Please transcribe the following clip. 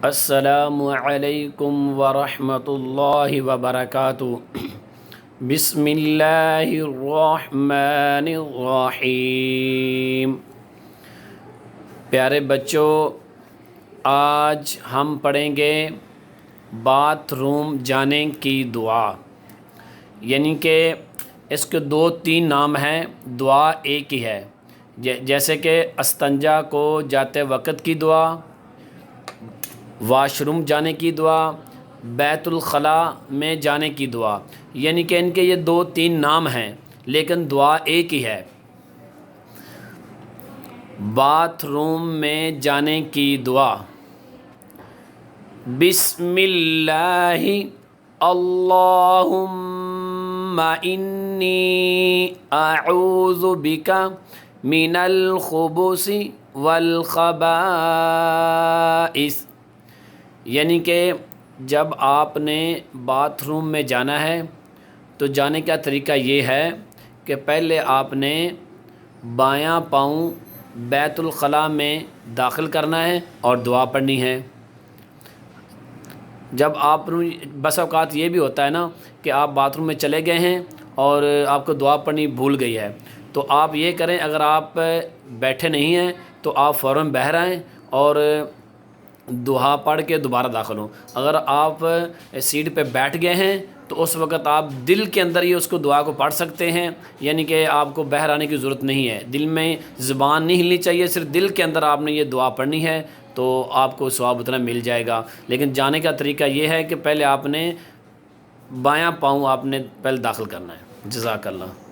السلام علیکم ورحمۃ اللہ وبرکاتہ۔ بسم اللہ الرحمن الرحیم۔ پیارے بچوں، آج ہم پڑھیں گے باتھ روم جانے کی دعا، یعنی کہ اس کے 2-3 نام ہیں، دعا ایک ہی ہے، جیسے کہ استنجا کو جاتے وقت کی دعا، واش روم جانے کی دعا، بیت الخلاء میں جانے کی دعا، یعنی کہ ان کے یہ 2-3 نام ہیں لیکن دعا ایک ہی ہے۔ باتھ روم میں جانے کی دعا: بسم اللہ اللہم انی اعوذ بک من الخبث والخبائث، یعنی کہ جب آپ نے باتھ روم میں جانا ہے تو جانے کا طریقہ یہ ہے کہ پہلے آپ نے بایاں پاؤں بیت الخلاء میں داخل کرنا ہے اور دعا پڑھنی ہے۔ جب آپ بس اوقات یہ بھی ہوتا ہے نا کہ آپ باتھ روم میں چلے گئے ہیں اور آپ کو دعا پڑھنی بھول گئی ہے، تو آپ یہ کریں، اگر آپ بیٹھے نہیں ہیں تو آپ فوراً باہر آئیں اور دعا پڑھ کے دوبارہ داخل ہوں۔ اگر آپ سیٹ پہ بیٹھ گئے ہیں تو اس وقت آپ دل کے اندر ہی اس کو دعا کو پڑھ سکتے ہیں، یعنی کہ آپ کو باہر آنے کی ضرورت نہیں ہے، دل میں زبان نہیں ہلنی چاہیے، صرف دل کے اندر آپ نے یہ دعا پڑھنی ہے تو آپ کو ثواب اتنا مل جائے گا۔ لیکن جانے کا طریقہ یہ ہے کہ پہلے آپ نے بایاں پاؤں آپ نے پہلے داخل کرنا ہے۔ جزاک اللہ۔